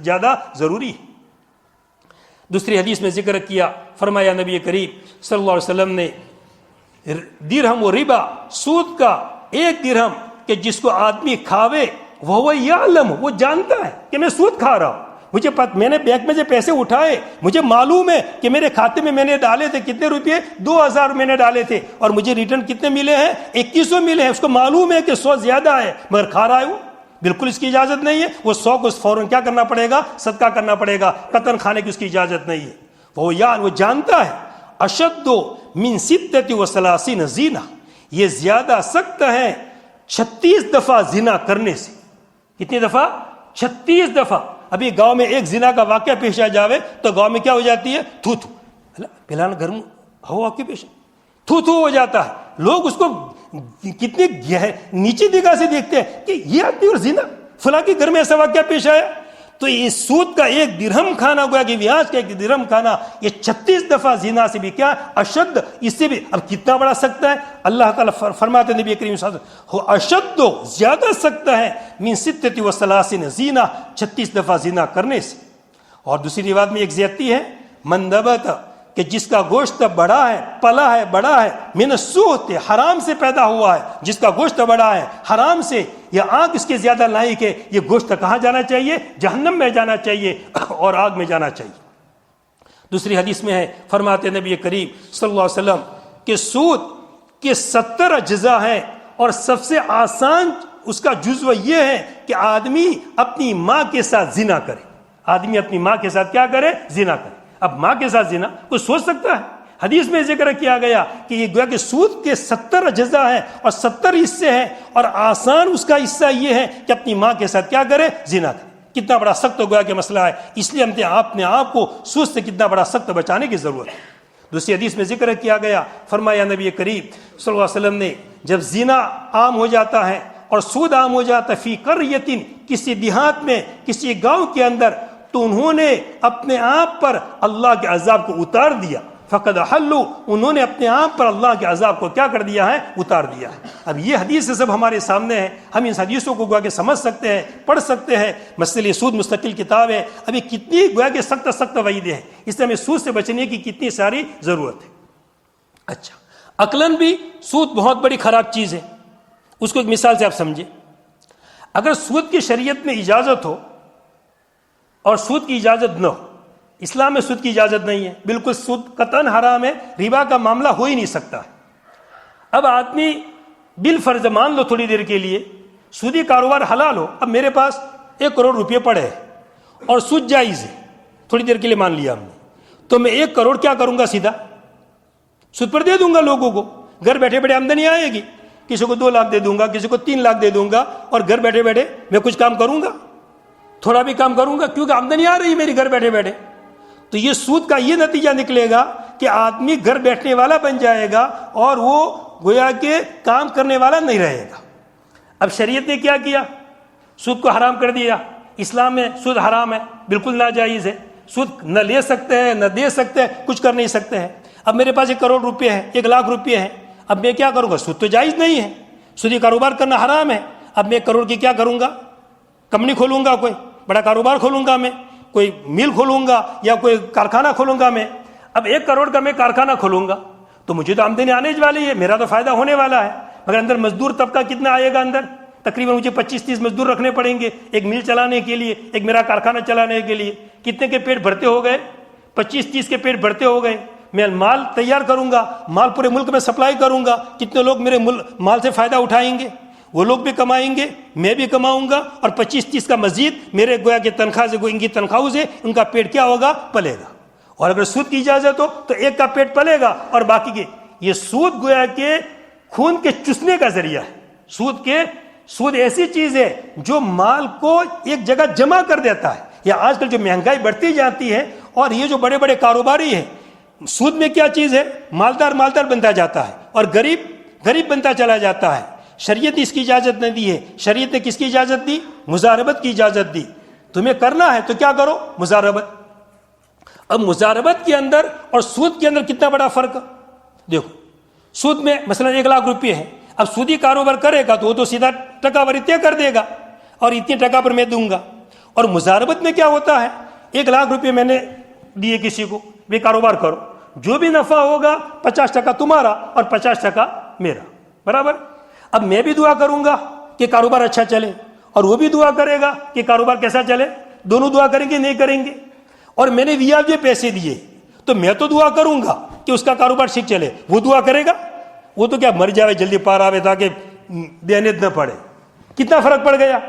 Speaker 1: زیادہ ضروری ہے. دوسری حدیث میں ذکر کیا، فرمایا نبی کریم صلی اللہ علیہ وسلم نے، درہم و ربا، سود کا ایک درہم کہ جس کو آدمی کھاوے وہ یعلم، وہ جانتا ہے کہ میں سود کھا رہا ہوں، مجھے میں نے بینک میں سے پیسے اٹھائے، مجھے معلوم ہے کہ میرے کھاتے میں نے ڈالے تھے کتنے روپئے، 2000 میں نے ڈالے تھے، اور مجھے ریٹرن کتنے ملے ہیں، 2100 ملے ہیں. اس کو معلوم ہے کہ 100 زیادہ ہے مگر کھا رہا ہے. وہ بالکل اس کی اجازت نہیں ہے. وہ 100 کو فوراً کیا کرنا پڑے گا، صدقہ کرنا پڑے گا، قطن کھانے کی اس کی اجازت نہیں ہے. وہ جانتا ہے. اشد من 36 زنا، یہ زیادہ سخت ہے 36 دفعہ زنا کرنے سے. کتنی دفعہ؟ 36 دفعہ. ابھی گاؤں میں ایک زنا کا واقعہ پیش آ جاوے تو گاؤں میں کیا ہو جاتی ہے، تھو تھو، پہلا گھر میں ہو آپ کے پیش تھو تھو ہو جاتا ہے. لوگ اس کو کتنی نیچی نگاہ سے دیکھتے ہیں کہ یہ آدمی اور زنا، فلاں کے گھر میں ایسا واقعہ پیش آیا. تو یہ سود کا ایک درہم کھانا گویا کہ بیاج کا ایک درہم کھانا، یہ 36 دفعہ زنا سے بھی کیا اشد، اس سے بھی اب کتنا بڑا سخت ہے. اللہ تعالیٰ فرماتے نبی کریم صلی اللہ علیہ وسلم، ہو اشد، زیادہ سخت ہے، من 36 زنا، 36 دفعہ زنا کرنے سے. اور دوسری روایت میں ایک زیادتی ہے، من نبت، کہ جس کا گوشت بڑا ہے، پلا ہے، بڑا ہے، من السحت، حرام سے پیدا ہوا ہے، جس کا گوشت بڑا ہے حرام سے، یا آگ اس کے زیادہ لائق ہے، یہ گوشت کہاں جانا چاہیے؟ جہنم میں جانا چاہیے اور آگ میں جانا چاہیے. دوسری حدیث میں ہے، فرماتے نبی کریم صلی اللہ علیہ وسلم کہ سود کے 70 اجزاء ہیں، اور سب سے آسان اس کا جزو یہ ہے کہ آدمی اپنی ماں کے ساتھ زنا کرے. آدمی اپنی ماں کے ساتھ کیا کرے؟ زنا کرے. اب ماں کے ساتھ زنا کوئی سوچ سکتا ہے؟ حدیث میں ذکر کیا گیا کہ یہ گویا کہ سود کے 70 اجزاء ہیں اور 70 حصے ہیں، اور آسان اس کا حصہ یہ ہے کہ اپنی ماں کے ساتھ کیا کرے؟ زنا کرے. کتنا بڑا سخت گویا کہ مسئلہ ہے. اس لیے ہم نے اپنے آپ کو سود سے کتنا بڑا سخت بچانے کی ضرورت ہے. دوسری حدیث میں ذکر کیا گیا، فرمایا نبی کریم صلی اللہ علیہ وسلم نے، جب زنا عام ہو جاتا ہے اور سود عام ہو جاتا ہے، فی قریۃ، کسی دیہات میں، کسی گاؤں کے اندر، تو انہوں نے اپنے آپ پر اللہ کے عذاب کو اتار دیا. فقد حلوا، انہوں نے اپنے آپ پر اللہ کے عذاب کو کیا کر دیا ہے؟ اتار دیا ہے۔ اب یہ حدیث سب ہمارے سامنے ہے، ہم ان حدیثوں کو گویا کہ سمجھ سکتے ہیں، پڑھ سکتے ہیں۔ مسئلہ سود مستقل کتاب ہے، ابھی کتنی گویا کہ سخت وعیدیں ہیں، اس لیے ہمیں سود سے بچنے کی کتنی ساری ضرورت ہے۔ اچھا، عقلاً بھی سود بہت بڑی خراب چیز ہے۔ اس کو ایک مثال سے آپ سمجھیں، اگر سود کی شریعت میں اجازت ہو اور سود کی اجازت نہ ہو، اسلام میں سود کی اجازت نہیں ہے، بالکل سود قطعاً حرام ہے، ربا کا معاملہ ہو ہی نہیں سکتا ہے۔ اب آدمی بالفرض مان لو تھوڑی دیر کے لیے سودی کاروبار حلال ہو، اب میرے پاس 1 کروڑ روپے پڑے ہیں اور سود جائز ہے، تھوڑی دیر کے لیے مان لیا ہم نے، تو میں 1 کروڑ کیا کروں گا؟ سیدھا سود پر دے دوں گا لوگوں کو، گھر بیٹھے بیٹھے آمدنی آئے گی، کسی کو 2 لاکھ دے دوں گا، کسی کو 3 لاکھ دے دوں گا، اور گھر بیٹھے بیٹھے میں کچھ کام کروں گا؟ تھوڑا بھی کام کروں گا، کیونکہ آمدنی آ رہی ہے میری گھر بیٹھے بیٹھے۔ تو یہ سود کا یہ نتیجہ نکلے گا کہ آدمی گھر بیٹھنے والا بن جائے گا اور وہ گویا کہ کام کرنے والا نہیں رہے گا۔ اب شریعت نے کیا کیا؟ سود کو حرام کر دیا۔ اسلام میں سود حرام ہے، بالکل ناجائز ہے، سود نہ لے سکتے ہیں، نہ دے سکتے ہیں، کچھ کر نہیں سکتے ہیں۔ اب میرے پاس 1 کروڑ روپے ہے، 1 لاکھ روپے ہیں، اب میں کیا کروں گا؟ سود تو جائز نہیں ہے، سودی کاروبار کرنا حرام ہے۔ اب میں 1 کروڑ کی کیا کروں گا؟ کمپنی کھولوں گا، کوئی بڑا کاروبار کھولوں گا، میں کوئی میل کھولوں گا یا کوئی کارخانہ کھولوں گا۔ میں اب 1 کروڑ کا میں کارخانہ کھولوں گا تو مجھے تو آمدنی آنے والی ہے، میرا تو فائدہ ہونے والا ہے، مگر اندر مزدور طبقہ کتنا آئے گا؟ اندر تقریباً مجھے 25-30 مزدور رکھنے پڑیں گے، ایک میل چلانے کے لیے، ایک میرا کارخانہ چلانے کے لیے۔ کتنے کے پیٹ بھرتے ہو گئے؟ 25-30 کے پیٹ بھرتے ہو گئے۔ میں مال تیار کروں گا، مال پورے ملک میں سپلائی کروں گا، کتنے لوگ میرے مال سے فائدہ اٹھائیں گے؟ وہ لوگ بھی کمائیں گے، میں بھی کماؤں گا، اور 25-30 کا مزید میرے گویا کہ تنخواہ سے، ان کی تنخواہوں سے ان کا پیٹ کیا ہوگا؟ پلے گا۔ اور اگر سود کی اجازت ہو تو 1 کا پیٹ پلے گا اور باقی کے۔ یہ سود گویا کہ خون کے چوسنے کا ذریعہ ہے۔ سود ایسی چیز ہے جو مال کو ایک جگہ جمع کر دیتا ہے۔ یا آج کل جو مہنگائی بڑھتی جاتی ہے اور یہ جو بڑے بڑے کاروباری ہیں، سود میں کیا چیز ہے؟ مالدار بنتا جاتا ہے اور غریب بنتا چلا جاتا ہے۔ شریعت نے اس کی اجازت نہیں دی ہے۔ شریعت نے کس کی اجازت دی؟ مزاربت کی اجازت دی۔ تمہیں کرنا ہے تو کیا کرو؟ مزاربت۔ اب مزاربت کے اندر اور سود کے اندر کتنا بڑا فرق ہے؟ دیکھو، سود میں مثلا 1 لاکھ روپے ہے، اب سودی کاروبار کرے گا تو وہ تو سیدھا ٹکا بری طے کر دے گا اور اتنے ٹکا پر میں دوں گا۔ اور مزاربت میں کیا ہوتا ہے؟ 1 لاکھ روپے میں نے دیے کسی کو، بھی کاروبار کرو، جو بھی نفع ہوگا 50% تمہارا اور 50% میرا، برابر۔ اب میں بھی دعا کروں گا کہ کاروبار اچھا چلے اور وہ بھی دعا کرے گا کہ کاروبار کیسا چلے، دونوں دعا کریں گے؟ نہیں کریں گے۔ اور میں نے یہ پیسے دیے تو میں تو دعا کروں گا کہ اس کا کاروبار ٹھیک چلے، وہ دعا کرے گا؟ وہ تو کیا مر جاوے جلدی پار آوے تاکہ محنت نہ پڑے۔ کتنا فرق پڑ گیا؟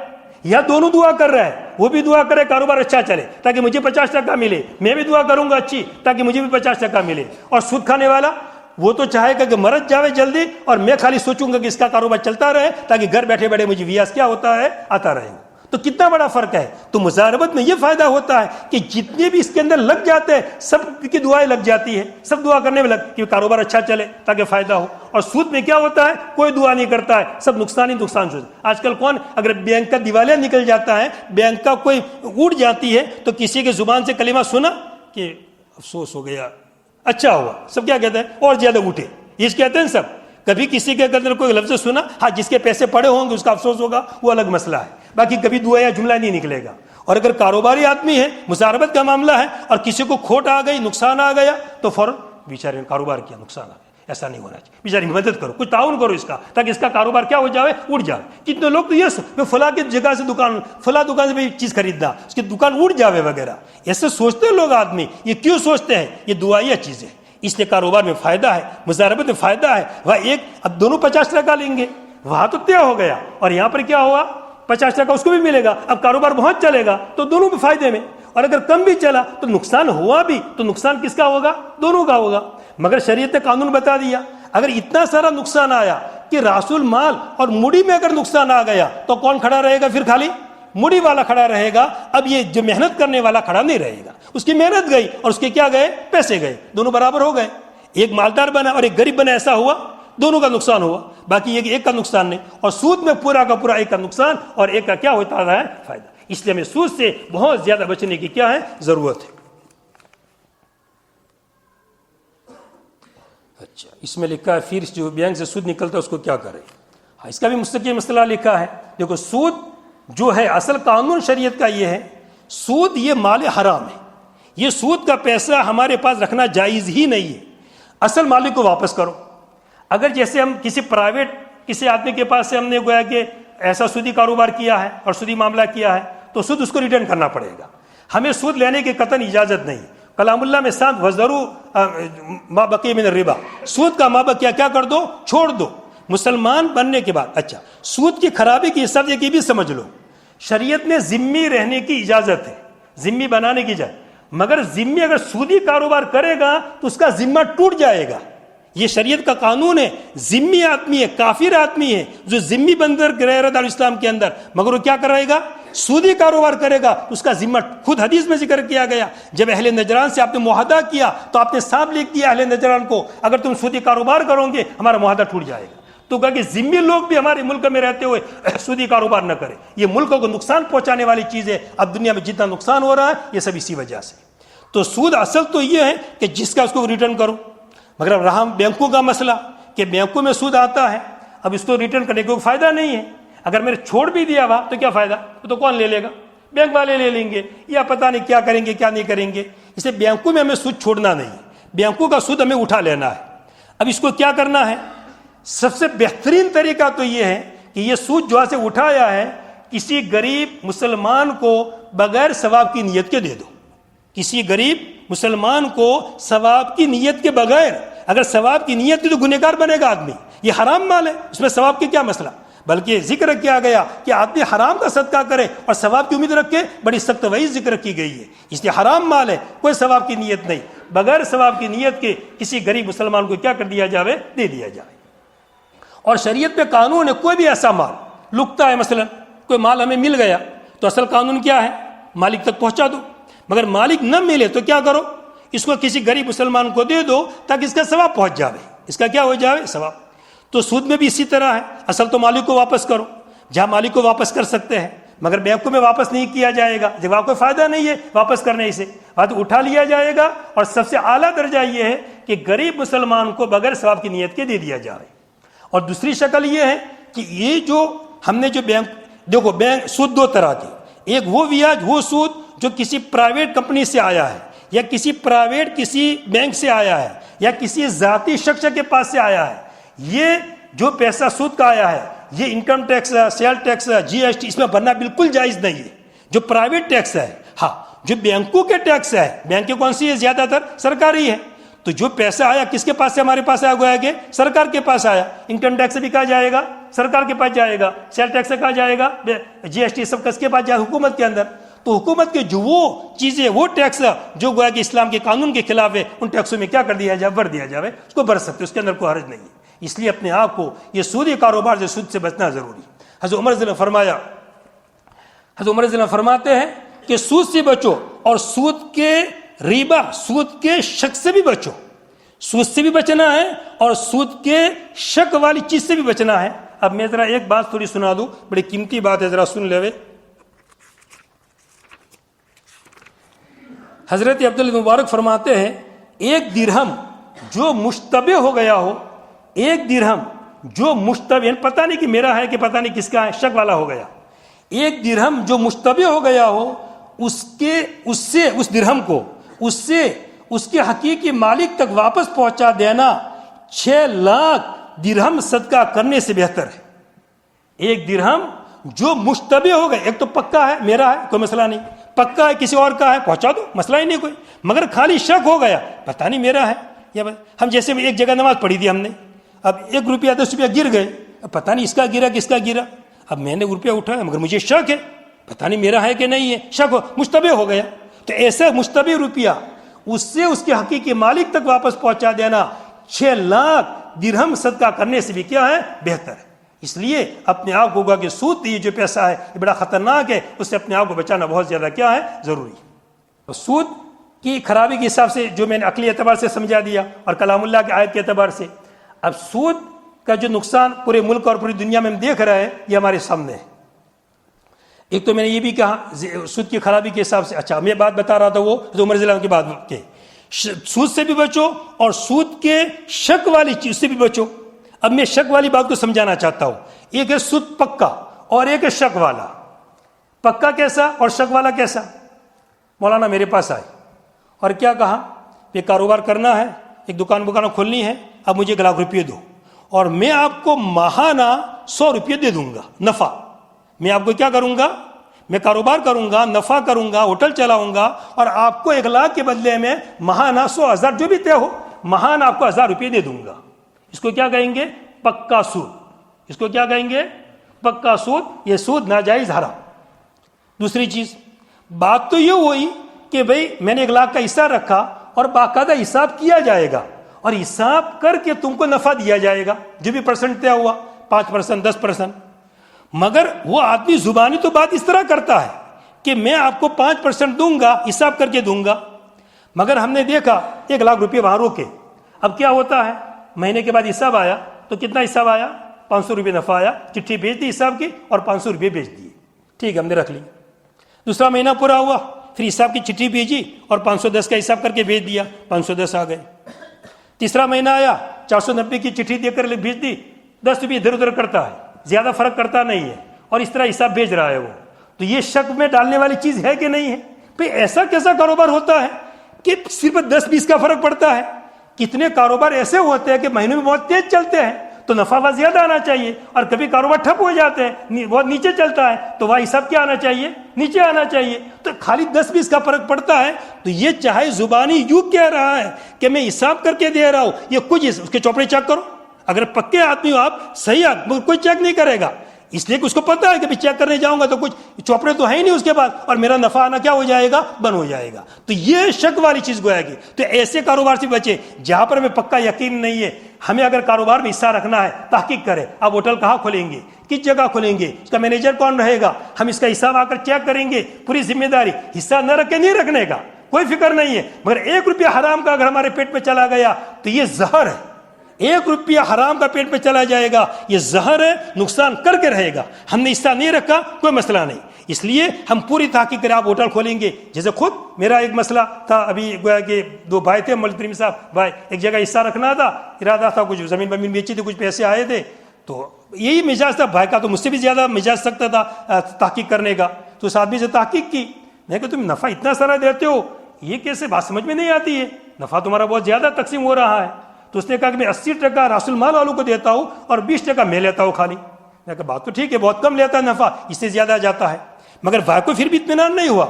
Speaker 1: یا دونوں دعا کر رہا ہے، وہ بھی دعا کرے کاروبار اچھا چلے تاکہ مجھے 50% ملے، میں بھی دعا کروں گا اچھی تاکہ مجھے بھی 50% ملے۔ اور سود کھانے والا وہ تو چاہے گا کہ مرد جاوے جلدی اور میں خالی سوچوں گا کہ اس کا کاروبار چلتا رہے تاکہ گھر بیٹھے بیٹھے مجھے ویاس کیا ہوتا ہے؟ آتا رہے گا۔ تو کتنا بڑا فرق ہے۔ تو مزاربت میں یہ فائدہ ہوتا ہے کہ جتنے بھی اس کے اندر لگ جاتے ہیں سب کی دعائیں لگ جاتی ہے، سب دعا کرنے میں کہ کاروبار اچھا چلے تاکہ فائدہ ہو۔ اور سود میں کیا ہوتا ہے؟ کوئی دعا نہیں کرتا ہے، سب نقصان ہی نقصان ہوتا ہے۔ آج کل اگر بینک کا دیوالیہ نکل جاتا ہے، بینک کا کوئی اٹھ جاتی ہے تو کسی کے زبان سے کلمہ سنا کہ افسوس ہو گیا، اچھا ہوا، سب کیا کہتے ہیں؟ اور زیادہ اٹھے، یہ کہتے ہیں سب۔ کبھی کسی کے اندر کوئی لفظ سنا، ہاں جس کے پیسے پڑے ہوں گے اس کا افسوس ہوگا، وہ الگ مسئلہ ہے، باقی کبھی دعا یا جملہ نہیں نکلے گا۔ اور اگر کاروباری آدمی ہے، مزاربت کا معاملہ ہے اور کسی کو کھوٹ آ گئی، نقصان آ گیا، تو فوراً بیچارے کاروبار کیا نقصان آ گیا، ایسا نہیں ہونا چاہیے، بیچارے کی مدد کرو، کچھ تعاون کرو اس کا تاکہ اس کا کاروبار کیا ہو جائے؟ اٹھ جائے۔ کتنے لوگ تو یہ میں فلاں کی جگہ سے فلاں دکان سے بھی چیز خریدنا، اس کی دکان اٹھ جاوے وغیرہ، ایسے سوچتے ہیں لوگ آدمی۔ یہ کیوں سوچتے ہیں؟ یہ دعائیہ چیزیں، اس لیے کاروبار میں فائدہ ہے، مزاربت میں فائدہ ہے۔ وہاں اب دونوں 50% لیں گے، وہاں تو طے ہو گیا، اور یہاں پر کیا ہوا؟ 50% اس کو بھی ملے گا۔ اب کاروبار بہت چلے گا تو دونوں بھی فائدے میں، اور اگر کم بھی چلا تو نقصان ہوا بھی تو نقصان کس کا ہوگا؟ دونوں کا ہوگا۔ مگر شریعت نے قانون بتا دیا، اگر اتنا سارا نقصان آیا کہ راس المال اور مڑی میں اگر نقصان آ گیا تو کون کھڑا رہے گا؟ پھر خالی مڑی والا کھڑا رہے گا۔ اب یہ جو محنت کرنے والا کھڑا نہیں رہے گا، اس کی محنت گئی اور اس کے کیا گئے؟ پیسے گئے، دونوں برابر ہو گئے۔ ایک مالدار بنا اور ایک غریب بنا، ایسا ہوا، دونوں کا نقصان ہوا، باقی یہ کہ ایک کا نقصان نہیں۔ اور سود میں پورا کا پورا ایک کا نقصان اور ایک کا کیا ہوتا ہے؟ فائدہ۔ اس لیے ہمیں سود سے بہت زیادہ بچنے کی کیا ہے؟ ضرورت ہے۔ اچھا اس میں لکھا ہے پھر جو بینک سے سود نکلتا ہے اس کو کیا کرے. ہاں اس کا بھی مستقل مسئلہ لکھا ہے. دیکھو سود جو ہے اصل قانون شریعت کا یہ ہے سود یہ مال حرام ہے. یہ سود کا پیسہ ہمارے پاس رکھنا جائز ہی نہیں ہے. اصل مالک کو واپس کرو. اگر جیسے ہم کسی پرائیویٹ کسی آدمی کے پاس سے ہم نے گویا کہ ایسا سودی کاروبار کیا ہے اور سودی معاملہ کیا ہے تو سود اس کو ریٹرن کرنا پڑے گا. ہمیں سود لینے کی قطعاً اجازت نہیں. کلام اللہ میں ساتھ وَذَرُوا مَا بَقِيَ مِنَ الرِّبَا سود کا مابقی کیا کر دو چھوڑ دو مسلمان بننے کے بعد. اچھا سود کی خرابی کی سب یہ بھی سمجھ لو شریعت میں ذمی رہنے کی اجازت ہے ذمی بنانے کی اجازت مگر ذمی اگر سودی کاروبار کرے گا تو اس کا ذمہ ٹوٹ جائے گا. یہ شریعت کا قانون ہے. ذمی آدمی ہے کافر آدمی ہے جو ذمی بندر رہ رہا اسلام کے اندر مگر وہ کیا کرے گا سودی کاروبار کرے گا اس کا ذمہ خود حدیث میں ذکر کیا گیا. جب اہل نجران سے آپ نے معاہدہ کیا تو آپ نے صاحب لکھ دیا اہل نجران کو اگر تم سودی کاروبار کرو گے ہمارا معاہدہ ٹوٹ جائے گا. تو کہا کہ ذمی لوگ بھی ہمارے ملک میں رہتے ہوئے سودی کاروبار نہ کریں. یہ ملک کو نقصان پہنچانے والی چیز ہے. اب دنیا میں جتنا نقصان ہو رہا ہے یہ سب اسی وجہ سے. تو سود اصل تو یہ ہے کہ جس کا اس کو ریٹرن کرو. مگر اب رہا بینکوں کا مسئلہ کہ بینکوں میں سود آتا ہے اب اس کو ریٹرن کرنے کا کوئی فائدہ نہیں ہے. اگر میں نے چھوڑ بھی دیا ہوا تو کیا فائدہ تو کون لے لے گا بینک والے لے لیں گے یا پتہ نہیں کیا کریں گے کیا نہیں کریں گے. اسے بینکوں میں ہمیں سود چھوڑنا نہیں بینکوں کا سود ہمیں اٹھا لینا ہے. اب اس کو کیا کرنا ہے سب سے بہترین طریقہ تو یہ ہے کہ یہ سود جو سے اٹھایا ہے کسی غریب مسلمان کو بغیر ثواب کی نیت کے دے دو. کسی غریب مسلمان کو ثواب کی نیت کے بغیر اگر ثواب کی نیت کی تو گنہگار بنے گا آدمی. یہ حرام مال ہے اس میں ثواب کی کیا مسئلہ بلکہ ذکر کیا گیا کہ آدمی حرام کا صدقہ کرے اور ثواب کی امید رکھے بڑی سخت وعید ذکر کی گئی ہے. اس لیے حرام مال ہے کوئی ثواب کی نیت نہیں بغیر ثواب کی نیت کے کسی غریب مسلمان کو کیا کر دیا جائے دے دیا جائے. اور شریعت میں قانون ہے کوئی بھی ایسا مال لکتا ہے مثلا کوئی مال ہمیں مل گیا تو اصل قانون کیا ہے مالک تک پہنچا دو. مگر مالک نہ ملے تو کیا کرو اس کو کسی غریب مسلمان کو دے دو تاکہ اس کا ثواب پہنچ جائے اس کا کیا ہو جائے ثواب. تو سود میں بھی اسی طرح ہے. اصل تو مالک کو واپس کرو جہاں مالک کو واپس کر سکتے ہیں مگر بینکوں میں واپس نہیں کیا جائے گا جب آپ کو فائدہ نہیں ہے واپس کرنے سے بات اٹھا لیا جائے گا. اور سب سے اعلیٰ درجہ یہ ہے کہ غریب مسلمان کو بغیر ثواب کی نیت کے دے دیا جائے. اور دوسری شکل یہ ہے کہ یہ جو ہم نے جو بینک دیکھو بینک سود دو طرح کے ایک وہ بیاج وہ سود جو کسی پرائیویٹ کمپنی سے آیا ہے یا کسی پرائیویٹ کسی بینک سے آیا ہے یا کسی ذاتی شخص کے پاس سے آیا ہے. یہ جو پیسہ سود کا آیا ہے یہ income tax cell tax G S T اس میں بھرنا بالکل جائز نہیں ہے جو پرائیویٹ ٹیکس ہے. ہاں جو بینکوں کے ٹیکس ہے بینکیں کون سی ہے زیادہ تر سرکاری ہے. تو جو پیسہ آیا کس کے پاس سے ہمارے پاس آیا گویا کہ سرکار کے پاس آیا. انکم ٹیکس سے بھی کہا جائے گا سرکار کے پاس جائے گا سیل ٹیکس سے کہا جائے گا جی ایس ٹی سب کس کے پاس جائے حکومت کے اندر. تو حکومت کے جو وہ چیزیں وہ ٹیکس جو گویا کہ اسلام کے قانون کے خلاف ہے ان ٹیکسوں میں کیا کر دیا جائے بھر دیا جائے اس کو بھر سکتے اس کے اندر کوئی حرج نہیں ہے. اس لیے اپنے آپ کو یہ سودی کاروبار سے سود سے بچنا ضروری. حضرت عمر رضی اللہ فرمایا حضرت عمر رضی اللہ فرماتے ہیں کہ سود سے بچو اور سود کے ریبا سود کے شک سے بھی بچو. سود سے بھی بچنا ہے اور سود کے شک والی چیز سے بھی بچنا ہے. اب میں ذرا ایک بات تھوڑی سنا دوں بڑی قیمتی بات ہے ذرا سن لے. حضرت عبداللہ مبارک فرماتے ہیں ایک درہم جو مشتبہ ہو گیا ہو ایک درہم جو مشتبہ پتہ نہیں کہ میرا ہے کہ پتہ نہیں کس کا ہے شک والا ہو گیا. ایک درہم جو مشتبہ ہو گیا ہو اس درہم کو اس کے حقیقی مالک تک واپس پہنچا دینا 6 لاکھ درہم صدقہ کرنے سے بہتر ہے. ایک درہم جو مشتبہ ہو گیا ایک تو پکا ہے میرا ہے کوئی مسئلہ نہیں پکا ہے کسی اور کا ہے پہنچا دو مسئلہ ہی نہیں کوئی. مگر خالی شک ہو گیا پتہ نہیں میرا ہے یا ہم جیسے ایک جگہ نماز پڑھی تھی ہم نے اب 1 روپیہ 10 روپیہ گر گئے پتہ نہیں اس کا گرا کس کا گرا. اب میں نے روپیہ اٹھایا مگر مجھے شک ہے پتہ نہیں میرا ہے کہ نہیں ہے شک ہو مشتبہ ہو گیا. تو ایسا مشتبہ روپیہ اس سے اس کے حقیقی مالک تک واپس پہنچا دینا 6 لاکھ درہم صدقہ کرنے سے بھی کیا ہے بہتر ہے. اس لیے اپنے آپ کو ہوگا کہ سود یہ جو پیسہ ہے یہ بڑا خطرناک ہے اس سے اپنے آپ کو بچانا بہت زیادہ کیا ہے ضروری. سود کی خرابی کے حساب سے جو میں نے عقلی اعتبار سے سمجھا دیا اور کلام اللہ کے آیت کے اعتبار سے اب سود کا جو نقصان پورے ملک اور پوری دنیا میں ہم دیکھ رہے ہیں یہ ہمارے سامنے ہے. ایک تو میں نے یہ بھی کہا سود کی خرابی کے حساب سے اچھا میں بات بتا رہا تھا وہ عمر رضی اللہ عنہ کی بات کے سود سے بھی بچو اور سود کے شک والی چیز سے بھی بچو. اب میں شک والی بات کو سمجھانا چاہتا ہوں. ایک ہے سود پکا اور ایک ہے شک والا. پکا کیسا اور شک والا کیسا؟ مولانا میرے پاس آئے اور کیا کہا کہ کاروبار کرنا ہے, ایک دکان کھولنی ہے, اب مجھے 1 لاکھ روپئے دو اور میں آپ کو ماہانہ 100 روپئے دے دوں گا نفع. میں آپ کو کیا کروں گا؟ میں کاروبار کروں گا, نفع کروں گا, ہوٹل چلاؤں گا اور آپ کو 1 لاکھ کے بدلے میں ماہانہ 100,000 جو بھی طے ہو ماہانہ آپ کو 1000 روپئے دے دوں گا. اس کو کیا کہیں گے؟ پکا سود. اس کو کیا کہیں گے؟ پکا سود. یہ سود ناجائز حرام. دوسری چیز, بات تو یہ ہوئی کہ بھئی میں نے 1 لاکھ کا حصہ رکھا اور باقاعدہ حساب کیا جائے گا اور حساب کر کے تم کو نفع دیا جائے گا جو بھی پرسنٹ طے ہوا, 5%, 10%. مگر وہ آدمی زبانی تو بات اس طرح کرتا ہے کہ میں آپ کو 5% دوں گا, حساب کر کے دوں گا. مگر ہم نے دیکھا 1 لاکھ روپئے وہاں روکے. اب کیا ہوتا ہے, مہینے کے بعد حساب آیا تو کتنا حساب آیا؟ 500 روپئے نفع آیا. چٹھی بھیج دی حساب کی اور 500 روپئے بھیج دیے. ٹھیک ہے, ہم نے رکھ لی. دوسرا مہینہ پورا ہوا, پھر حساب کی چٹھی بھیجی اور 510 کا حساب کر کے بھیج دیا, 510 آ گئے. تیسرا مہینہ آیا, 490 کی چٹھی دے کر بھیج دی, 10 روپئے ادھر ادھر کرتا ہے, زیادہ فرق کرتا نہیں ہے اور اس طرح حساب بھیج رہا ہے وہ. تو یہ شک میں ڈالنے والی چیز ہے کہ نہیں ہے؟ بھئی ایسا کیسا کاروبار ہوتا ہے کہ صرف 10-20 کا فرق پڑتا ہے؟ کتنے کاروبار ایسے ہوتے ہیں کہ مہینے میں بہت تیز چلتے ہیں تو نفع وہاں زیادہ آنا چاہیے, اور کبھی کاروبار ٹھپ ہو جاتے ہیں, بہت نیچے چلتا ہے تو وہاں حساب کیا آنا چاہیے؟ نیچے آنا چاہیے. تو خالی 10-20 کا فرق پڑتا ہے. تو یہ چاہے زبانی یوں کہہ رہا ہے کہ میں حساب کر کے دے رہا ہوں, یہ کچھ اس کے چوپڑے چیک کرو. اگر پکے آدمی ہو آپ, صحیح آدمی, کوئی چیک نہیں کرے گا, اس لیے کہ اس کو پتا ہے کہ چیک کرنے جاؤں گا تو کچھ چوپڑے تو ہے ہی نہیں اس کے بعد, اور میرا نفع آنا کیا ہو جائے گا؟ بند ہو جائے گا. تو یہ شک والی چیز گویا گی. تو ایسے کاروبار سے بچے جہاں پر ہمیں پکا یقین نہیں ہے. ہمیں اگر کاروبار میں حصہ رکھنا ہے, تحقیق کرے. آپ ہوٹل کہاں کھولیں گے, کس جگہ کھولیں گے, اس کا مینیجر کون رہے گا, ہم اس کا حساب آ کر چیک کریں گے. پوری ذمہ داری. حصہ نہ رکھے نہیں رکھنے کا کوئی فکر نہیں ہے, مگر 1 روپیہ حرام کا اگر ہمارے پیٹ میں چلا گیا تو یہ زہر ہے. 1 روپیہ حرام کا پیٹ میں چلا جائے گا, یہ زہر ہے, نقصان کر کے رہے گا. ہم نے حصہ نہیں رکھا کوئی مسئلہ نہیں. اس لیے ہم پوری تحقیق کریں. آپ ہوٹل کھولیں گے, جیسے خود میرا ایک مسئلہ تھا, ابھی گویا کہ 2 بھائی تھے, ملتریم صاحب بھائی, ایک جگہ حصہ رکھنا تھا, ارادہ تھا, کچھ زمین بمین بیچی تھی, کچھ پیسے آئے تھے, تو یہی مزاج تھا بھائی کا, تو مجھ سے بھی زیادہ مزاج سکتا تھا تحقیق کرنے کا. تو اس آدمی سے تحقیق کی, میں کہ تم نفع اتنا سارا دیتے ہو, یہ کیسے؟ بات سمجھ میں نہیں آتی ہے, نفع تمہارا بہت زیادہ تقسیم ہو رہا ہے. تو اس نے کہا کہ میں 80% راس المال والوں کو دیتا ہوں اور 20% میں لیتا ہوں خالی. میں کہا بات تو ٹھیک ہے, بہت کم لیتا ہے نفع, اس سے زیادہ جاتا ہے. مگر بھائی کو پھر بھی اطمینان نہیں ہوا.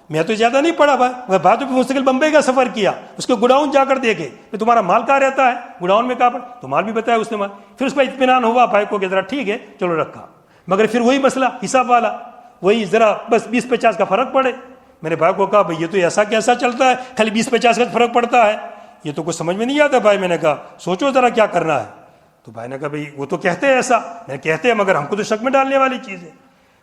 Speaker 1: میں تو زیادہ نہیں پڑا بھائی, بھائی تو مستقل بمبئی کا سفر کیا, اس کے گڈاؤن جا کر دیکھے کہ تمہارا مال کہاں رہتا ہے, گڈاؤن میں کہاں پر, تو مال بھی بتایا اس نے مال. پھر اس پر اطمینان ہوا بھائی کو کہ ذرا ٹھیک ہے چلو رکھا. مگر پھر وہی مسئلہ حساب والا, وہی ذرا بس 20-50 کا فرق پڑے. میں نے بھائی کو کہا بھائی یہ تو ایسا کیسا چلتا ہے, خالی 20-50 کا فرق پڑتا ہے, یہ تو کچھ سمجھ میں نہیں آتا بھائی. میں نے کہا سوچو ذرا کیا کرنا ہے. تو بھائی نے کہا بھائی وہ تو کہتے ہیں ایسا. میں کہتے ہیں مگر ہم کو تو شک میں ڈالنے والی چیز ہے.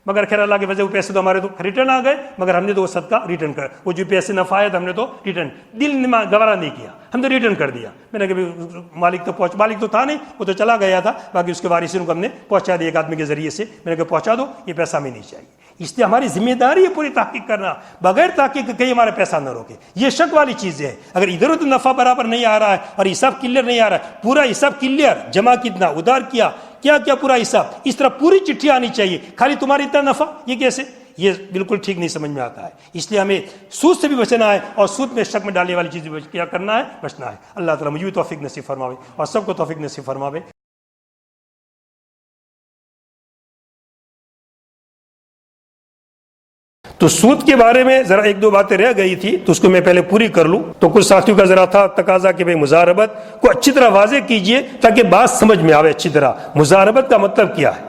Speaker 1: مگر خیر اللہ کی وجہ وہ پیسے تو ہمارے تو ریٹرن آ گئے, مگر ہم نے تو وہ صدقہ ریٹرن کر, وہ جو پیسے نفع آیا تھا ہم نے تو ریٹرن, دل گوارا نہیں کیا, ہم نے ریٹرن کر دیا. میں نے کہا مالک تو تھا نہیں, وہ تو چلا گیا تھا, باقی اس کے وارثین کو ہم نے پہنچا دیا ایک آدمی کے ذریعے سے. میں نے کہا پہنچا دو, یہ پیسہ ہمیں نہیں چاہیے. اس لیے ہماری ذمہ داری ہے پوری تحقیق کرنا, بغیر تحقیق کے کہیں ہمارا پیسہ نہ روکے. یہ شک والی چیز ہے. اگر ادھر ادھر نفع برابر نہیں آ رہا ہے اور حساب کلیئر نہیں آ رہا ہے, پورا حساب کلیئر, جمع کتنا, ادھار کیا کیا پورا حساب, اس طرح پوری چٹھی آنی چاہیے. خالی تمہاری اتنا نفع, یہ کیسے؟ یہ بالکل ٹھیک نہیں سمجھ میں آتا ہے. اس لیے ہمیں سود سے بھی بچنا ہے اور سود میں شک میں ڈالنے والی چیز کیا کرنا ہے, بچنا ہے. اللہ تعالیٰ مجھے بھی توفیق نصیب فرماوے اور سب کو توفیق نصیب فرماوے. تو سود کے بارے میں ذرا 1-2 باتیں رہ گئی تھی, تو اس کو میں پہلے پوری کر لوں. تو کچھ ساتھیوں کا ذرا تھا تقاضا کہ بھئی مضاربت کو اچھی طرح واضح کیجئے تاکہ بات سمجھ میں آوے اچھی طرح. مضاربت کا مطلب کیا ہے؟